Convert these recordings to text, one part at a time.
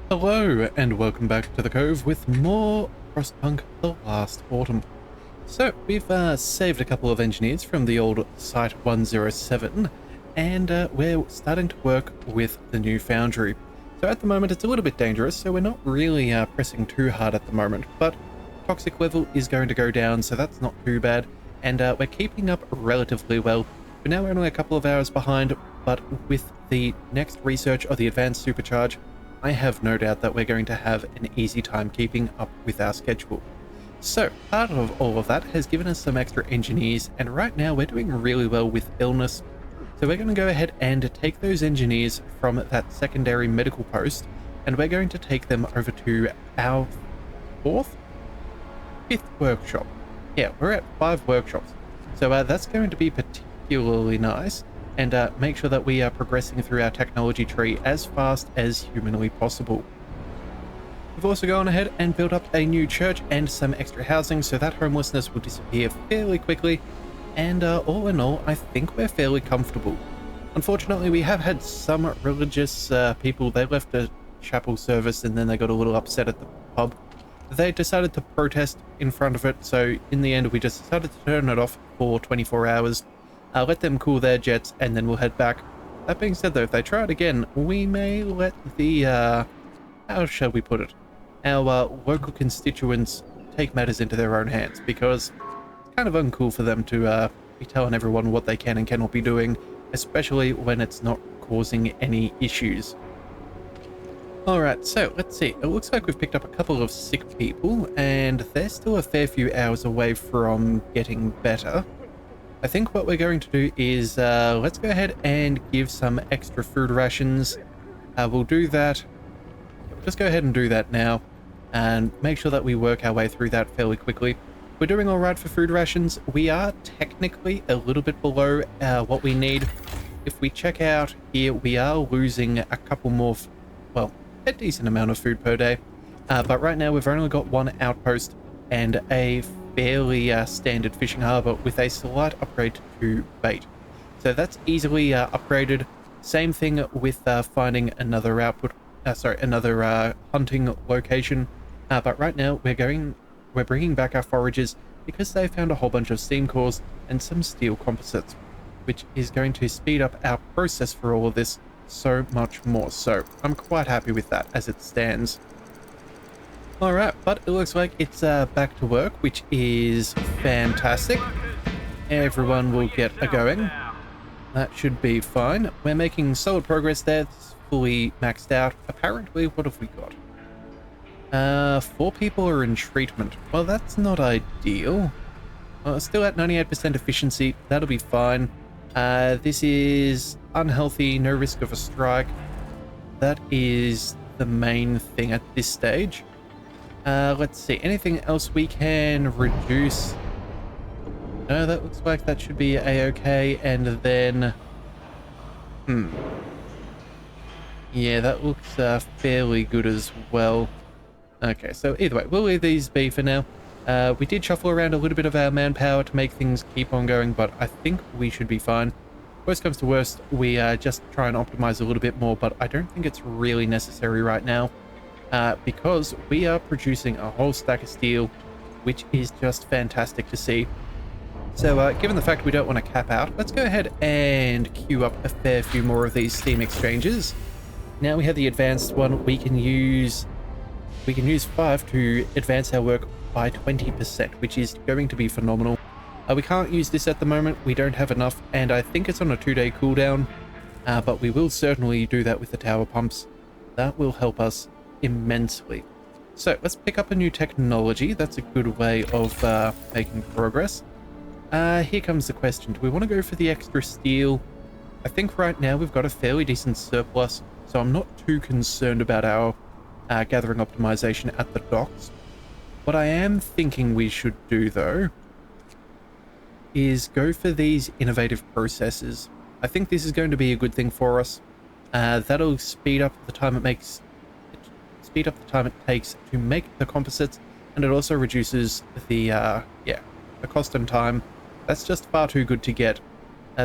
Hello and welcome back to the Cove with more Frostpunk the Last Autumn. So we've saved a couple of engineers from the old Site 107 and we're starting to work with the new foundry. So at the moment it's a little bit dangerous, so we're not really pressing too hard at the moment, but toxic level is going to go down, so that's not too bad, and we're keeping up relatively well. For now we're only a couple of hours behind, but with the next research of the advanced supercharge, I have no doubt that we're going to have an easy time keeping up with our schedule. So part of all of that has given us some extra engineers, and right now we're doing really well with illness. So we're going to go ahead and take those engineers from that secondary medical post, and we're going to take them over to our fifth workshop. Yeah, we're at 5 workshops. So that's going to be particularly nice, and make sure that we are progressing through our technology tree as fast as humanly possible. We've also gone ahead and built up a new church and some extra housing, so that homelessness will disappear fairly quickly, and all in all, I think we're fairly comfortable. Unfortunately, we have had some religious people. They left a chapel service and then they got a little upset at the pub. They decided to protest in front of it, so in the end we just decided to turn it off for 24 hours. Let them cool their jets, and then we'll head back. That being said, though, if they try it again, we may let the, how shall we put it, our local constituents take matters into their own hands, because it's kind of uncool for them to be telling everyone what they can and cannot be doing, especially when it's not causing any issues. Alright, so let's see. It looks like we've picked up a couple of sick people, and they're still a fair few hours away from getting better. I think what we're going to do is let's go ahead and give some extra food rations. We'll do that. We'll just go ahead and do that now and make sure that we work our way through that fairly quickly. We're doing all right for food rations. We are technically a little bit below what we need. If we check out here, we are losing a couple more, well, a decent amount of food per day. But right now we've only got 1 outpost and a fairly standard fishing harbor with a slight upgrade to bait, so that's easily upgraded. Same thing with finding another another hunting location, but right now we're bringing back our forages because they found a whole bunch of steam cores and some steel composites, which is going to speed up our process for all of this so much more. So I'm quite happy with that as it stands. Alright, but it looks like it's back to work, which is fantastic. Everyone will get a going. That should be fine. We're making solid progress there. It's fully maxed out. Apparently, what have we got? 4 people are in treatment. Well, that's not ideal. Still at 98% efficiency. That'll be fine. This is unhealthy, no risk of a strike. That is the main thing at this stage. Let's see, anything else we can reduce? No, that looks like that should be a-okay, and then... Yeah, that looks fairly good as well. Okay, so either way, we'll leave these be for now. We did shuffle around a little bit of our manpower to make things keep on going, but I think we should be fine. Worst comes to worst, we just try and optimize a little bit more, but I don't think it's really necessary right now. Because we are producing a whole stack of steel, which is just fantastic to see. So given the fact we don't want to cap out, let's go ahead and queue up a fair few more of these steam exchanges. Now we have the advanced one. We can use 5 to advance our work by 20%, which is going to be phenomenal. We can't use this at the moment. We don't have enough, and I think it's on a 2-day cooldown, but we will certainly do that with the tower pumps. That will help us immensely. So let's pick up a new technology. That's a good way of making progress. Here comes the question. Do we want to go for the extra steel? I think right now we've got a fairly decent surplus, so I'm not too concerned about our gathering optimization at the docks. What I am thinking we should do, though, is go for these innovative processes. I think this is going to be a good thing for us. That'll speed up the time it takes to make the composites, and it also reduces the cost and time. That's just far too good to get.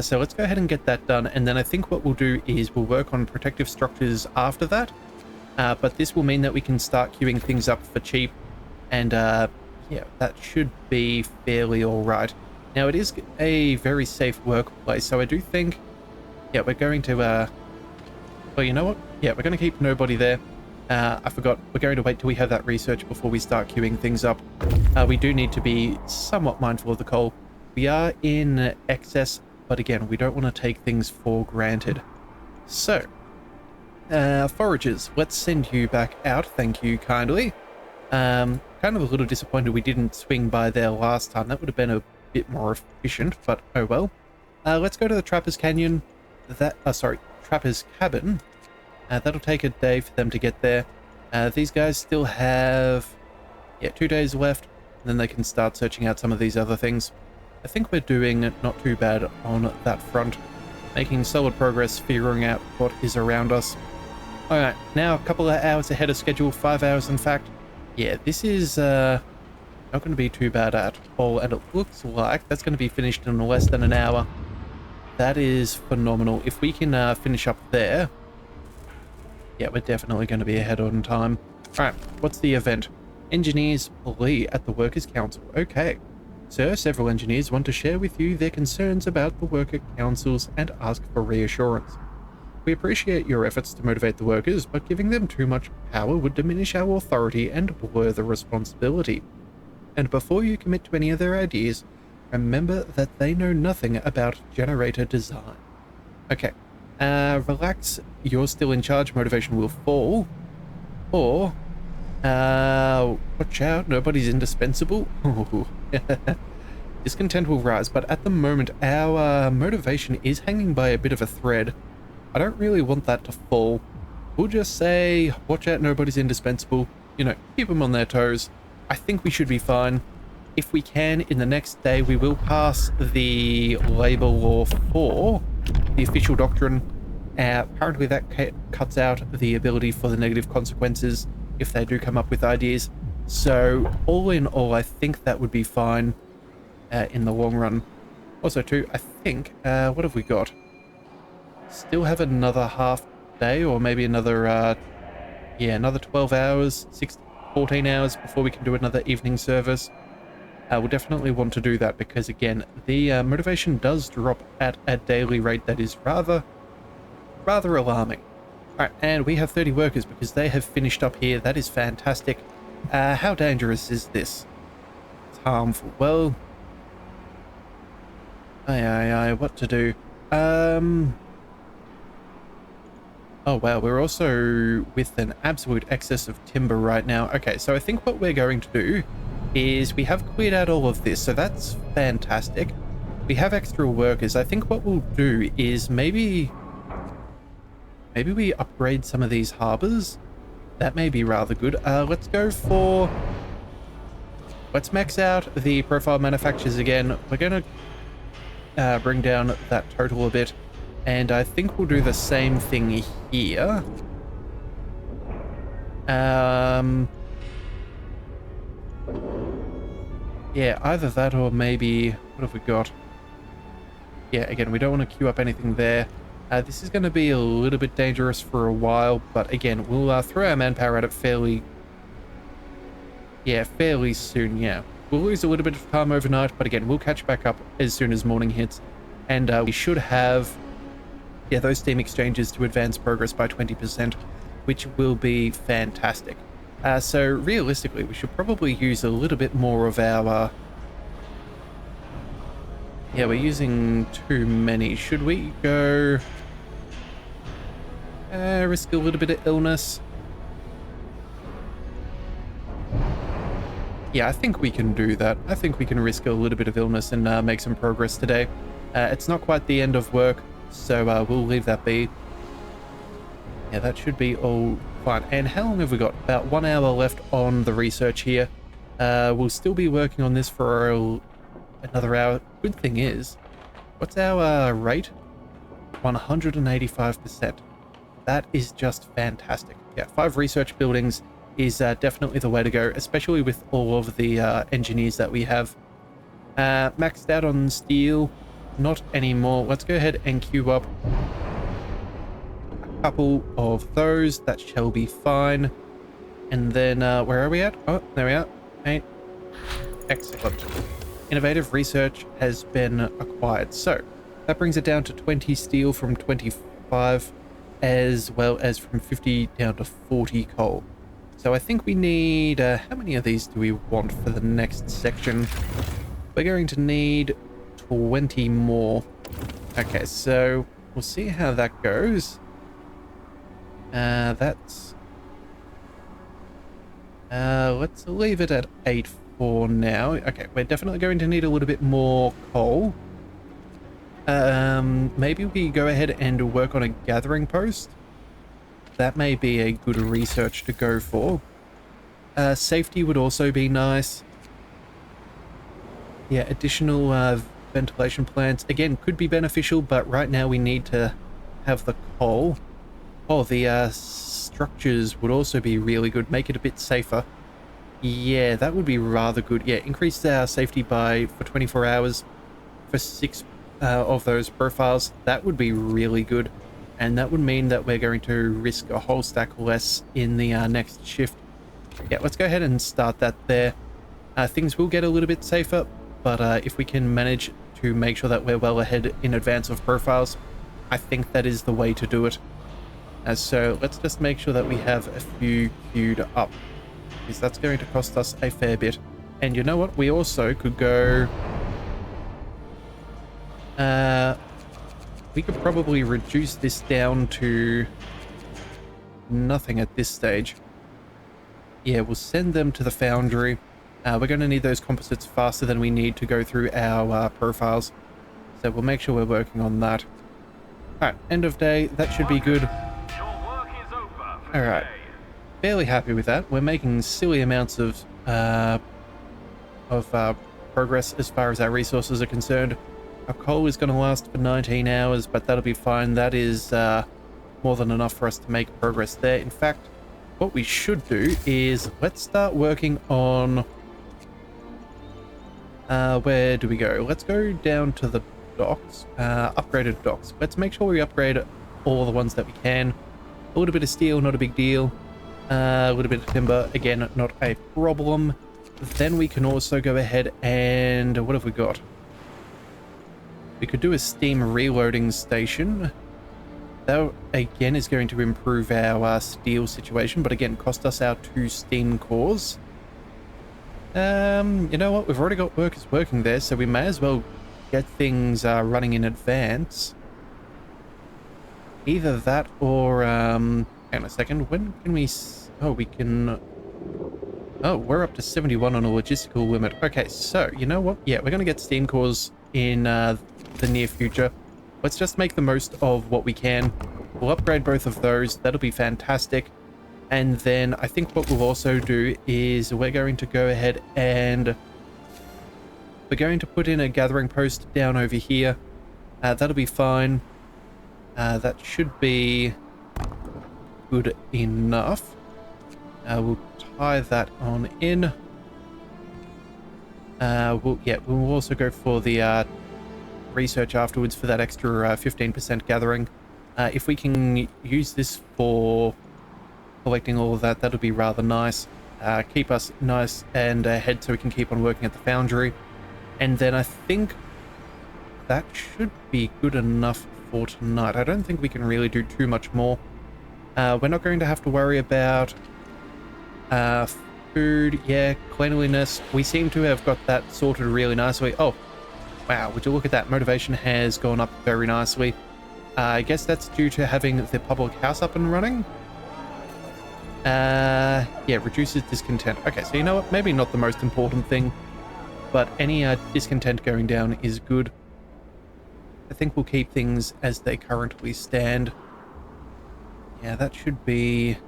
So let's go ahead and get that done, and then I think what we'll do is we'll work on protective structures after that. but this will mean that we can start queuing things up for cheap, and yeah, that should be fairly all right. Now, it is a very safe workplace, so I do think, yeah, we're going to, well, you know what? Yeah, we're going to keep nobody there. I forgot, we're going to wait till we have that research before we start queuing things up. We do need to be somewhat mindful of the coal. We are in excess, but again, we don't want to take things for granted. So, foragers, let's send you back out. Thank you kindly. Kind of a little disappointed we didn't swing by there last time. That would have been a bit more efficient, but oh well. Let's go to the Trapper's Canyon. Trapper's Cabin. That'll take a day for them to get there. These guys still have, yeah, 2 days left, and then they can start searching out some of these other things. I think we're doing not too bad on that front, making solid progress figuring out what is around us. Alright, now a couple of hours ahead of schedule, 5 hours in fact. Yeah, this is not going to be too bad at all, and it looks like that's going to be finished in less than an hour. That is phenomenal. If we can finish up there, yeah, we're definitely going to be ahead on time. Alright, what's the event? Engineers plea at the Workers' Council. Okay. Sir, several engineers want to share with you their concerns about the worker councils and ask for reassurance. We appreciate your efforts to motivate the workers, but giving them too much power would diminish our authority and blur the responsibility. And before you commit to any of their ideas, remember that they know nothing about generator design. Okay. Relax, you're still in charge, motivation will fall. Or, watch out, nobody's indispensable. Discontent will rise, but at the moment our motivation is hanging by a bit of a thread. I don't really want that to fall. We'll just say, watch out, nobody's indispensable. You know, keep them on their toes. I think we should be fine. If we can, in the next day, we will pass the labor law 4, the official doctrine. Apparently that cuts out the ability for the negative consequences if they do come up with ideas. So all in all, I think that would be fine in the long run. Also too, I think, what have we got? Still have another half day, or maybe another, yeah, another 12 hours, 14 hours before we can do another evening service. We'll definitely want to do that because, again, the motivation does drop at a daily rate that is rather alarming. Alright, and we have 30 workers because they have finished up here. That is fantastic. How dangerous is this? It's harmful. Well, what to do? Oh wow, we're also with an absolute excess of timber right now. Okay, so I think what we're going to do is we have cleared out all of this, so that's fantastic. We have extra workers. I think what we'll do is maybe we upgrade some of these harbors. That may be rather good. Let's max out the profile manufacturers again. We're gonna bring down that total a bit. And I think we'll do the same thing here. Yeah, either that or maybe... What have we got? Yeah, again, we don't want to queue up anything there. This is going to be a little bit dangerous for a while, but again, we'll throw our manpower at it fairly soon, yeah. We'll lose a little bit of time overnight, but again, we'll catch back up as soon as morning hits. And we should have... yeah, those steam exchanges to advance progress by 20%, which will be fantastic. So realistically, we should probably use a little bit more of our... yeah, we're using too many. Should we go... risk a little bit of illness? Yeah, I think we can do that. I think we can risk a little bit of illness and make some progress today. It's not quite the end of work, so we'll leave that be. Yeah, that should be all fine. And how long have we got? About 1 hour left on the research here. We'll still be working on this for another hour. Good thing is, what's our rate? 185%. That is just fantastic. Yeah, 5 research buildings is definitely the way to go, especially with all of the engineers that we have. Maxed out on steel. Not anymore. Let's go ahead and queue up couple of those. That shall be fine. And then, where are we at? Oh, there we are. Hey. Excellent. Innovative research has been acquired. So, that brings it down to 20 steel from 25, as well as from 50 down to 40 coal. So I think we need, how many of these do we want for the next section? We're going to need 20 more. Okay, so we'll see how that goes. Let's leave it at 8 for now. Okay, we're definitely going to need a little bit more coal. Maybe we go ahead and work on a gathering post. That may be a good research to go for. Safety would also be nice. Yeah, additional ventilation plants, again, could be beneficial, but right now we need to have the coal. Oh, the structures would also be really good. Make it a bit safer. Yeah, that would be rather good. Yeah, increase our safety for 24 hours for 6 of those profiles. That would be really good. And that would mean that we're going to risk a whole stack less in the next shift. Yeah, let's go ahead and start that there. Things will get a little bit safer, but if we can manage to make sure that we're well ahead in advance of profiles, I think that is the way to do it. So let's just make sure that we have a few queued up, because that's going to cost us a fair bit. And you know what? We also could go... we could probably reduce this down to nothing at this stage. Yeah, we'll send them to the foundry. We're going to need those composites faster than we need to go through our profiles. So we'll make sure we're working on that. Alright, end of day. That should be good. Alright. Fairly happy with that. We're making silly amounts of progress as far as our resources are concerned. Our coal is going to last for 19 hours, but that'll be fine. That is more than enough for us to make progress there. In fact, what we should do is let's start working on... where do we go? Let's go down to the docks, upgraded docks. Let's make sure we upgrade all the ones that we can. A little bit of steel, not a big deal. A little bit of timber, again, not a problem. Then we can also go ahead and... what have we got? We could do a steam reloading station. That, again, is going to improve our steel situation, but again, cost us our 2 steam cores. You know what? We've already got workers working there, so we may as well get things running in advance. Either that or... hang on a second. When can we... oh, we can... oh, we're up to 71 on a logistical limit. Okay, so, you know what? Yeah, we're going to get steam cores in the near future. Let's just make the most of what we can. We'll upgrade both of those. That'll be fantastic. And then I think what we'll also do is we're going to go ahead and we're going to put in a gathering post down over here. That'll be fine. That should be good enough. We'll tie that on in. We'll also go for the research afterwards for that extra 15% gathering. If we can use this for collecting all of that, that'll be rather nice. Keep us nice and ahead so we can keep on working at the foundry. And then I think that should be good enough for tonight. I don't think we can really do too much more. We're not going to have to worry about food. Yeah, cleanliness. We seem to have got that sorted really nicely. Oh, wow, would you look at that? Motivation has gone up very nicely. I guess that's due to having the public house up and running. Yeah, reduces discontent. Okay, so you know what? Maybe not the most important thing, but any discontent going down is good. I think we'll keep things as they currently stand. Yeah, that should be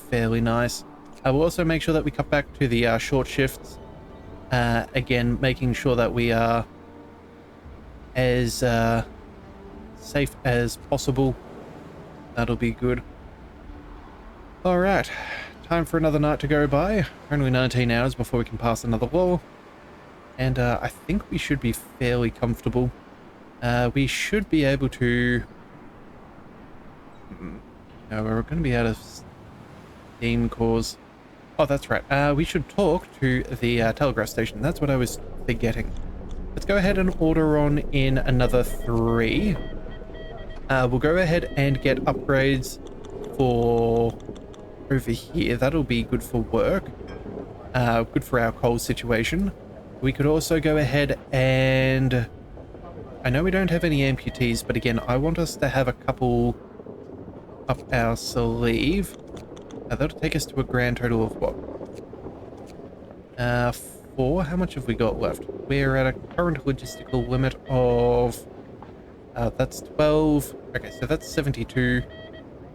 fairly nice. We'll also make sure that we cut back to the short shifts. Again, making sure that we are as safe as possible. That'll be good. Alright, time for another night to go by. Only 19 hours before we can pass another law. And I think we should be fairly comfortable. We should be able to... No, we're going to be out of steam cores. Oh, that's right. We should talk to the telegraph station. That's what I was forgetting. Let's go ahead and order on in another 3. We'll go ahead and get upgrades for over here. That'll be good for work. Good for our coal situation. We could also go ahead and... I know we don't have any amputees, but again, I want us to have a couple up our sleeve. That'll take us to a grand total of what? 4? How much have we got left? We're at a current logistical limit of... that's 12. Okay, so that's 72. You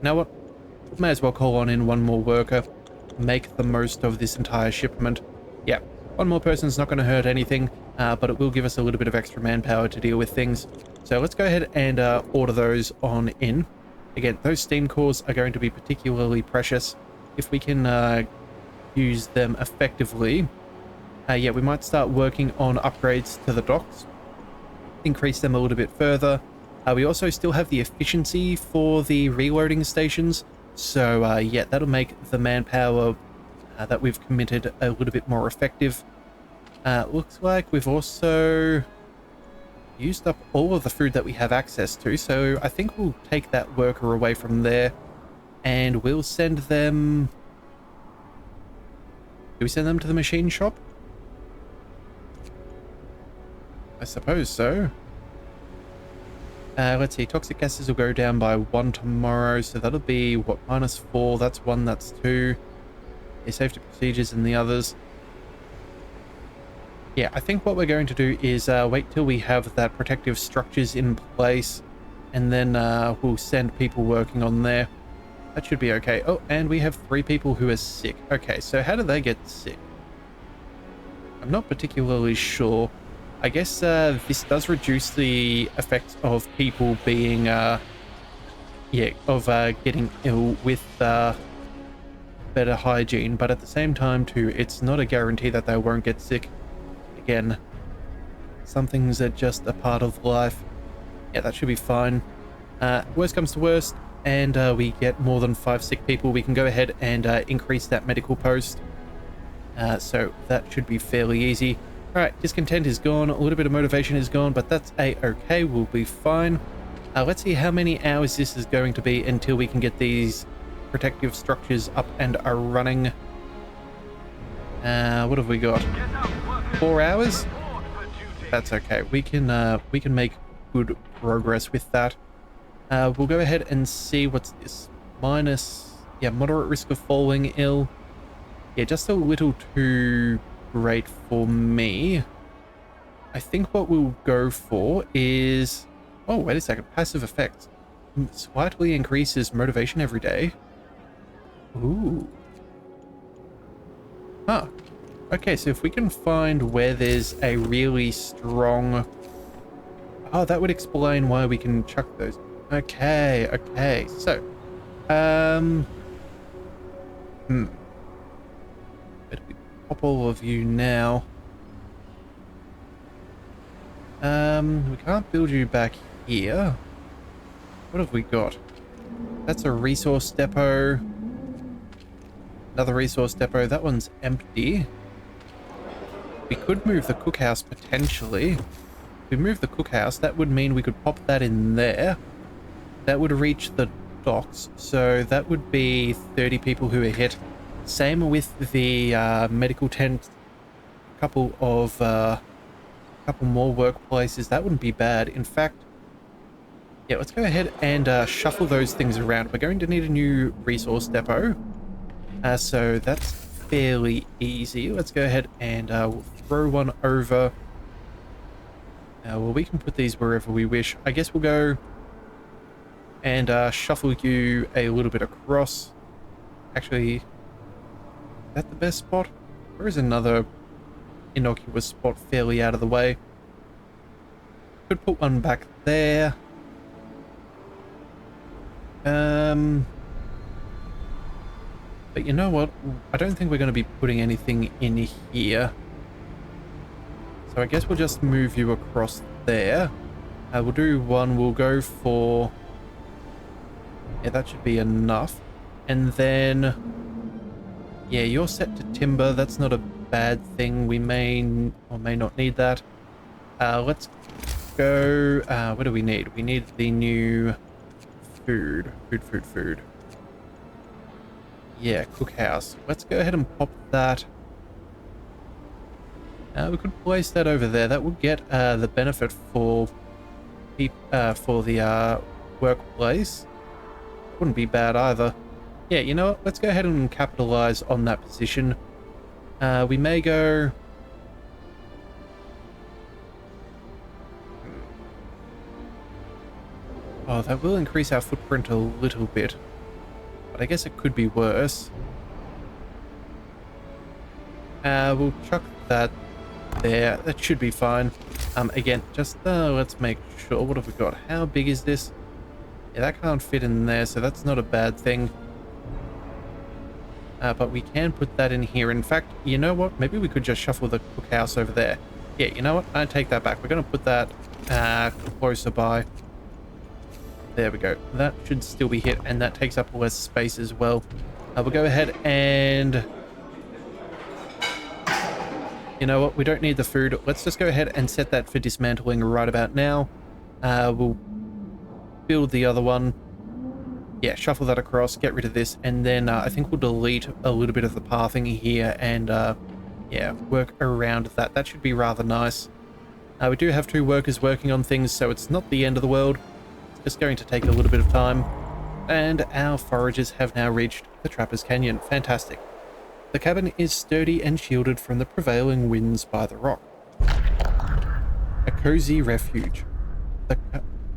know what? May as well call on in one more worker. Make the most of this entire shipment. Yeah, one more person's not going to hurt anything, but it will give us a little bit of extra manpower to deal with things. So let's go ahead and order those on in. Again, those steam cores are going to be particularly precious. If we can use them effectively, yeah, we might start working on upgrades to the docks. Increase them a little bit further. We also still have the efficiency for the reloading stations. So, yeah, that'll make the manpower that we've committed a little bit more effective. Looks like we've also used up all of the food that we have access to. So I think we'll take that worker away from there and we'll send them... Do we send them to the machine shop? I suppose so. Let's see, toxic gases will go down by 1 tomorrow, so that'll be, what, -4, that's 1, that's 2. The safety procedures and the others. Yeah, I think what we're going to do is wait till we have that protective structures in place, and then we'll send people working on there. That should be okay. Oh, and we have 3 people who are sick. Okay, so how do they get sick? I'm not particularly sure. I guess this does reduce the effects of people being, getting ill with better hygiene, but at the same time too, it's not a guarantee that they won't get sick. Again, some things are just a part of life. Yeah, that should be fine. Worst comes to worst, and we get more than 5 sick people, we can go ahead and increase that medical post. So that should be fairly easy. Alright, discontent is gone, a little bit of motivation is gone, but that's a-okay, we'll be fine. Let's see how many hours this is going to be until we can get these protective structures up and are running. What have we got? 4 hours? That's okay, we can make good progress with that. We'll go ahead and see what's this. Moderate risk of falling ill. Yeah, just a little too great for me. I think what we'll go for is... Oh, wait a second. Passive effects. Slightly increases motivation every day. Ooh. Huh. Okay, so if we can find where there's a really strong... Oh, that would explain why we can chuck those. Okay, okay. So, pop all of you now. We can't build you back here. What have we got? That's a resource depot. Another resource depot. That one's empty. We could move the cookhouse potentially. If we move the cookhouse, that would mean we could pop that in there. That would reach the docks. So that would be 30 people who are hit. Same with the medical tent. A couple more workplaces. That wouldn't be bad. In fact, yeah, let's go ahead and shuffle those things around. We're going to need a new resource depot. So that's fairly easy. Let's go ahead and we'll throw one over. Well, we can put these wherever we wish. I guess we'll go and shuffle you a little bit across. Actually, is that the best spot? Or is another innocuous spot fairly out of the way? Could put one back there. But you know what? I don't think we're going to be putting anything in here. So I guess we'll just move you across there. We'll do one. We'll go for... Yeah, that should be enough. And then, yeah, you're set to timber. That's not a bad thing. We may or may not need that. Let's go. What do we need? We need the new food. Food. Yeah, cookhouse. Let's go ahead and pop that. We could place that over there. That would get the benefit for the workplace. Wouldn't be bad either. Yeah, you know what? Let's go ahead and capitalize on that position. We may go... Oh, that will increase our footprint a little bit. But I guess it could be worse. We'll chuck that there. That should be fine. Again, just let's make sure. What have we got? How big is this? Yeah, that can't fit in there, so that's not a bad thing. But we can put that in here. In fact, you know what? Maybe we could just shuffle the cookhouse over there. Yeah, you know what? I take that back. We're going to put that closer by. There we go. That should still be hit, and that takes up less space as well. We'll go ahead and... You know what? We don't need the food. Let's just go ahead and set that for dismantling right about now. We'll build the other one. Yeah, shuffle that across, get rid of this, and then I think we'll delete a little bit of the pathing here and, yeah, work around that. That should be rather nice. We do have 2 workers working on things, so it's not the end of the world. It's just going to take a little bit of time. And our foragers have now reached the Trapper's Canyon. Fantastic. The cabin is sturdy and shielded from the prevailing winds by the rock. A cozy refuge.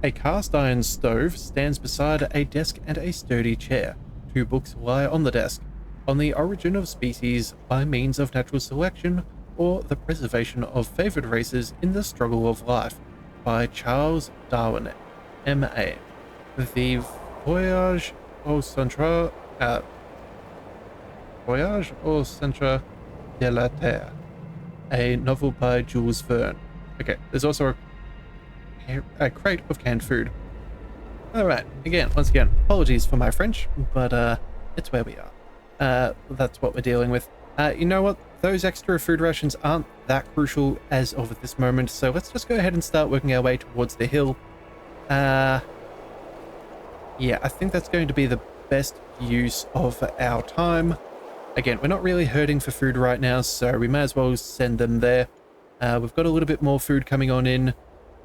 A cast iron stove stands beside a desk and a sturdy chair. 2 books lie on the desk. On the origin of species by means of natural selection or the preservation of favored races in the struggle of life by Charles Darwin, M.A. The Voyage au Centre de la Terre, a novel by Jules Verne. Okay, there's also a crate of canned food. Alright, once again, apologies for my French, but it's where we are. That's what we're dealing with. You know what? Those extra food rations aren't that crucial as of this moment, so let's just go ahead and start working our way towards the hill. Yeah, I think that's going to be the best use of our time. Again, we're not really hurting for food right now, so we may as well send them there. We've got a little bit more food coming on in.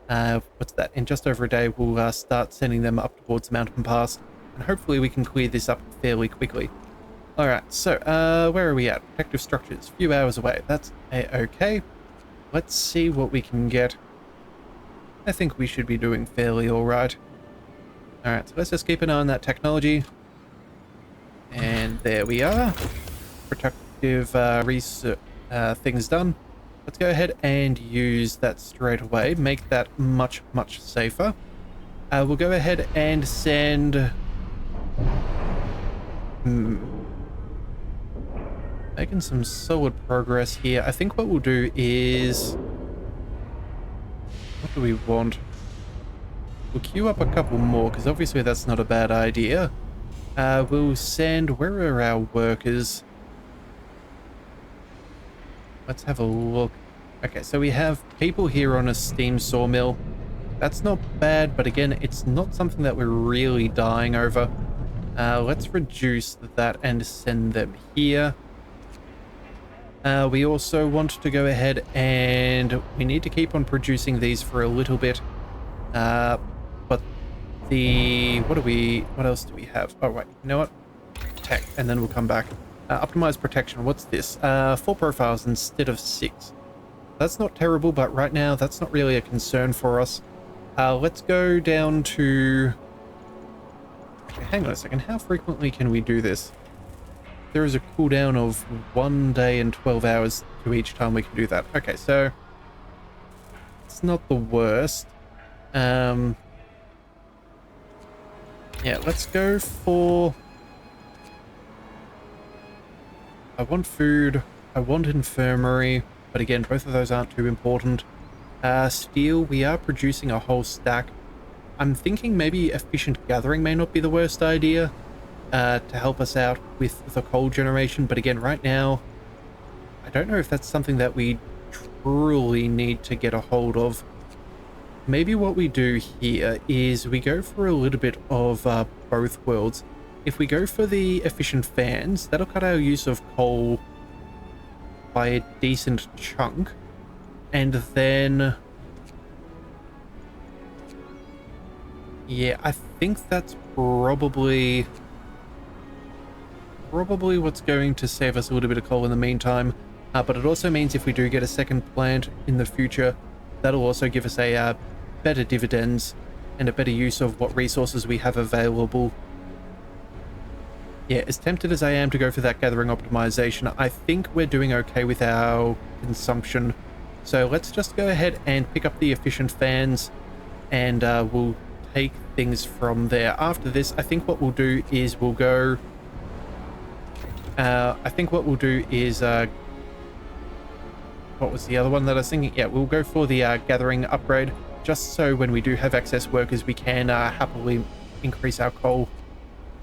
What's that? In just over a day, we'll start sending them up towards Mountain Pass, and hopefully we can clear this up fairly quickly. Alright, so, where are we at? Protective structures, a few hours away. That's okay. Let's see what we can get. I think we should be doing fairly alright. Alright, so let's just keep an eye on that technology. And there we are. Protective research things done. Let's go ahead and use that straight away. Make that much, much safer. We'll go ahead and send... Making some solid progress here. I think what we'll do is... What do we want? We'll queue up a couple more, because obviously that's not a bad idea. We'll send... Where are our workers? Let's have a look. Okay, so we have people here on a steam sawmill. That's not bad, but again, it's not something that we're really dying over. Let's reduce that and send them here. We also want to go ahead and we need to keep on producing these for a little bit. But the... What else do we have? Oh, right. You know what? Tech, and then we'll come back. Optimize protection. What's this? 4 profiles instead of 6. That's not terrible, but right now that's not really a concern for us. Let's go down to... Okay, hang on a second. How frequently can we do this? There is a cooldown of 1 day and 12 hours to each time we can do that. Okay, so it's not the worst. Yeah, let's go for... I want food, I want infirmary, but again, both of those aren't too important. Steel, we are producing a whole stack. I'm thinking maybe efficient gathering may not be the worst idea to help us out with the coal generation. But again, right now, I don't know if that's something that we truly need to get a hold of. Maybe what we do here is we go for a little bit of both worlds. If we go for the efficient fans, that'll cut our use of coal by a decent chunk. And then... yeah, I think that's probably what's going to save us a little bit of coal in the meantime. But it also means if we do get a second plant in the future, that'll also give us a better dividends and a better use of what resources we have available. Yeah, as tempted as I am to go for that gathering optimization, I think we're doing okay with our consumption. So let's just go ahead and pick up the efficient fans, and we'll take things from there. After this, I think what we'll do is we'll go... what was the other one that I was thinking? Yeah, we'll go for the gathering upgrade, just so when we do have excess workers, we can happily increase our coal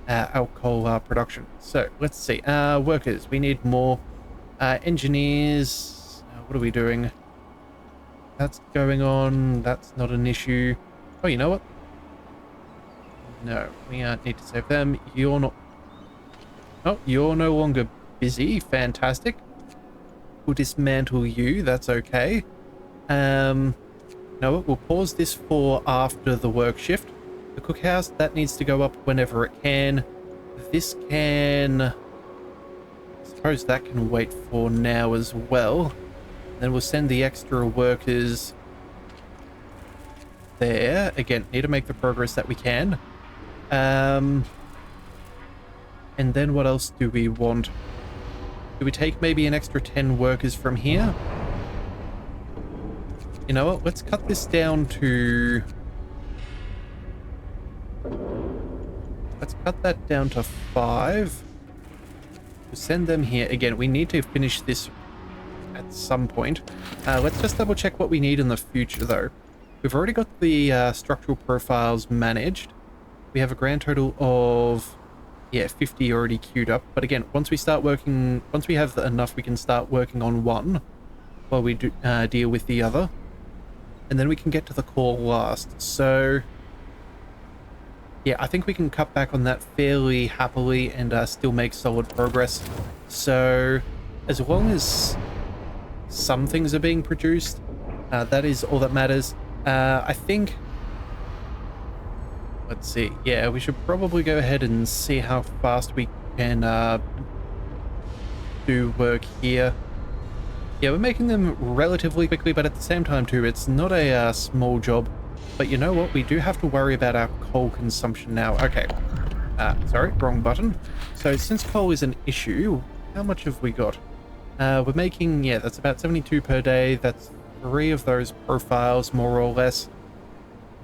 production. So let's see. Workers, we need more. Engineers, what are we doing? That's going on. That's not an issue. Oh, you know what? No, we need to save them. You're not... oh, you're no longer busy. Fantastic. We'll dismantle you. That's okay. No, we'll pause this for after the work shift. The cookhouse, that needs to go up whenever it can. This can... I suppose that can wait for now as well. Then we'll send the extra workers there. Again, need to make the progress that we can. And then what else do we want? Do we take maybe an extra 10 workers from here? You know what? Let's cut this down to... let's cut that down to 5. We'll send them here. Again, we need to finish this at some point. Let's just double check what we need in the future, though. We've already got the structural profiles managed. We have a grand total of... yeah, 50 already queued up. But again, once we start working... once we have enough, we can start working on one while we do, deal with the other. And then we can get to the core last. So... yeah, I think we can cut back on that fairly happily and still make solid progress. So, as long as some things are being produced, that is all that matters. I think... let's see. Yeah, we should probably go ahead and see how fast we can do work here. Yeah, we're making them relatively quickly, but at the same time too, it's not a small job. But you know what? We do have to worry about our coal consumption now. Okay. Sorry, wrong button. So since coal is an issue, how much have we got? We're making, yeah, that's about 72 per day. That's 3 of those profiles, more or less.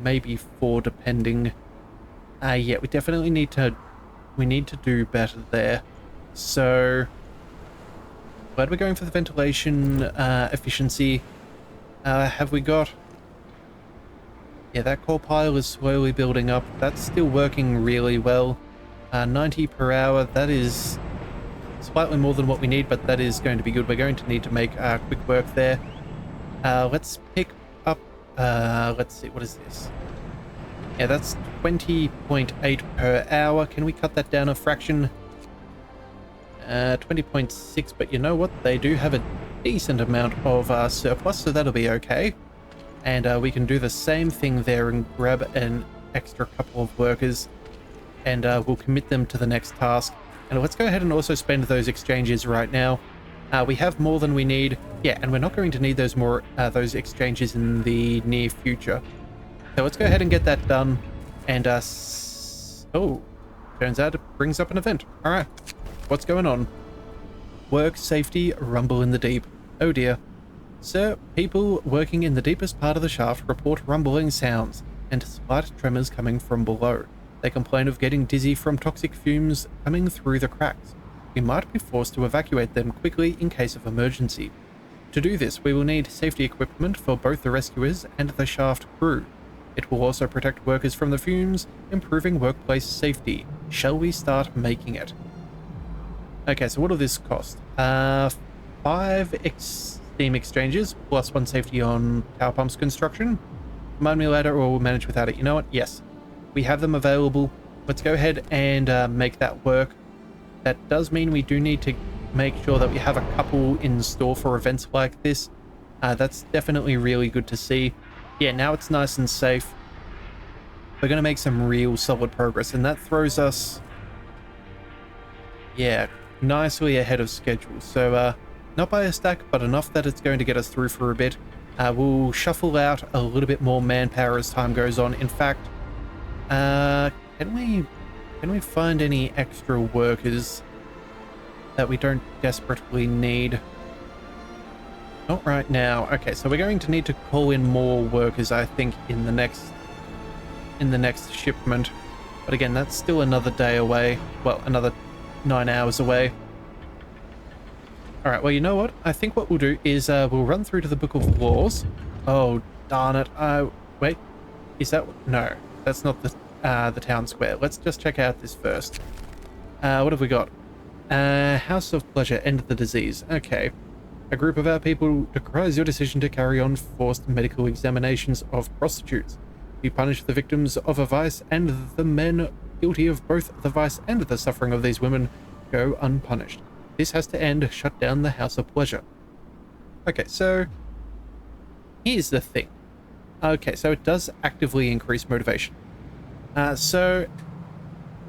Maybe 4, depending. Yeah, we definitely need to do better there. So, glad we're going for the ventilation efficiency. Have we got... yeah, that coal pile is slowly building up. That's still working really well. 90 per hour, that is slightly more than what we need, but that is going to be good. We're going to need to make quick work there. Let's pick up... let's see, what is this? Yeah, that's 20.8 per hour. Can we cut that down a fraction? 20.6, but you know what? They do have a decent amount of surplus, so that'll be okay. And we can do the same thing there and grab an extra couple of workers, and we'll commit them to the next task. And let's go ahead and also spend those exchanges right now. We have more than we need. Yeah, and we're not going to need those exchanges in the near future. So let's go ahead and get that done. And oh, turns out it brings up an event. All right, what's going on? Work safety rumble in the deep. Oh dear. Sir, people working in the deepest part of the shaft report rumbling sounds and slight tremors coming from below. They complain of getting dizzy from toxic fumes coming through the cracks. We might be forced to evacuate them quickly in case of emergency. To do this, we will need safety equipment for both the rescuers and the shaft crew. It will also protect workers from the fumes, improving workplace safety. Shall we start making it? Okay, so what will this cost? 5 steam exchanges, plus 1 safety on tower pumps construction. Remind me later or we'll manage without it. You know what? Yes. We have them available. Let's go ahead and make that work. That does mean we do need to make sure that we have a couple in store for events like this. That's definitely really good to see. Yeah, now it's nice and safe. We're going to make some real solid progress, and that throws us, yeah, nicely ahead of schedule. So, not by a stack, but enough that it's going to get us through for a bit. We'll shuffle out a little bit more manpower as time goes on. In fact, can we find any extra workers that we don't desperately need? Not right now. Okay, so we're going to need to call in more workers, I think, in the next shipment. But again, that's still another day away. Well, another 9 hours away. All right, well, you know what? I think what we'll do is we'll run through to the Book of Laws. Oh, darn it. Wait, is that... No, that's not the town square. Let's just check out this first. What have we got? House of Pleasure, end the disease. Okay. A group of our people decries your decision to carry on forced medical examinations of prostitutes. You punish the victims of a vice, and the men guilty of both the vice and the suffering of these women go unpunished. This has to end. Shut down the House of Pleasure. Okay, so here's the thing. Okay, so it does actively increase motivation. So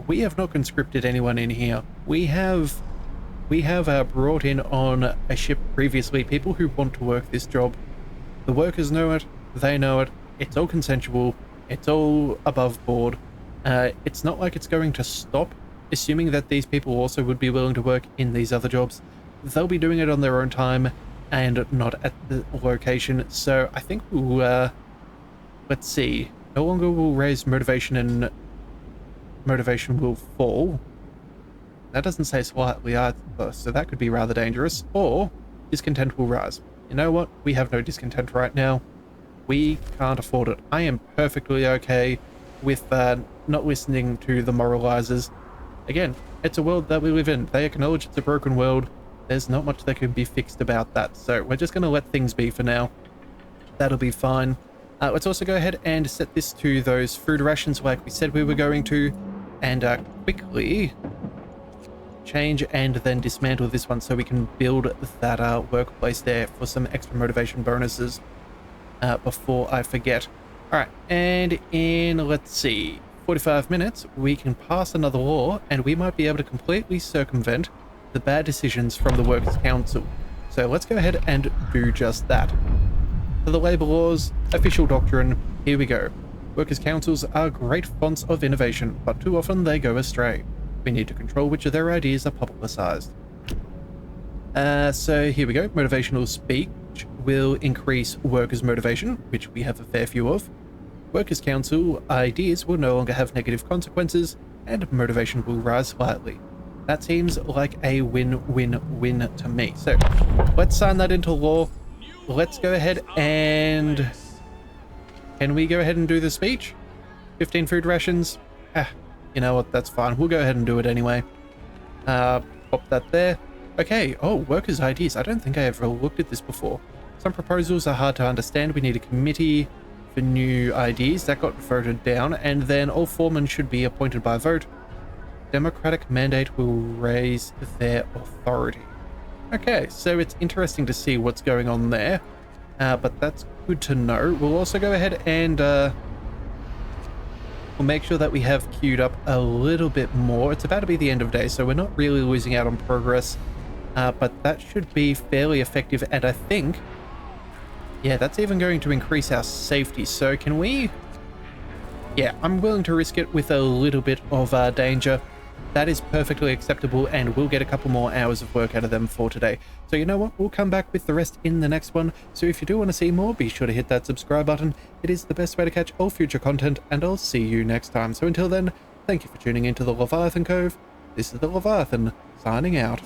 we have not conscripted anyone in here. We have brought in on a ship previously people who want to work this job. The workers know it. They know it. It's all consensual. It's all above board. It's not like it's going to stop, assuming that these people also would be willing to work in these other jobs. They'll be doing it on their own time and not at the location. So I think we'll, let's see. No longer will raise motivation and motivation will fall. That doesn't say slightly either, so that could be rather dangerous. Or discontent will rise. You know what? We have no discontent right now. We can't afford it. I am perfectly okay with not listening to the moralizers. Again, it's a world that we live in. They acknowledge it's a broken world. There's not much that can be fixed about that. So we're just going to let things be for now. That'll be fine. Let's also go ahead and set this to those food rations like we said we were going to. And quickly change and then dismantle this one so we can build that workplace there for some extra motivation bonuses before I forget. All right, and in, let's see, 45 minutes, we can pass another law and we might be able to completely circumvent the bad decisions from the Workers' Council. So let's go ahead and do just that. For the labour laws, official doctrine, here we go. Workers' councils are great fonts of innovation, but too often they go astray. We need to control which of their ideas are publicised. So here we go. Motivational speech will increase workers' motivation, which we have a fair few of. Workers' council ideas will no longer have negative consequences, and motivation will rise slightly. That seems like a win-win-win to me. So let's sign that into law. Let's go ahead and... Can we go ahead and do the speech? 15 food rations? You know what, that's fine. We'll go ahead and do it anyway. Pop that there. Okay, oh, workers' IDs. I don't think I ever looked at this before. Some proposals are hard to understand. We need a committee for new IDs. That got voted down. And then all foremen should be appointed by vote. Democratic mandate will raise their authority. Okay, so it's interesting to see what's going on there. But that's good to know. We'll also go ahead and we'll make sure that we have queued up a little bit more. It's about to be the end of day, so we're not really losing out on progress. But that should be fairly effective. And I think, yeah, that's even going to increase our safety. So can we... Yeah, I'm willing to risk it with a little bit of danger. That is perfectly acceptable, and we'll get a couple more hours of work out of them for today. So you know what? We'll come back with the rest in the next one. So if you do want to see more, be sure to hit that subscribe button. It is the best way to catch all future content, and I'll see you next time. So until then, thank you for tuning into the Leviathan Cove. This is the Leviathan, signing out.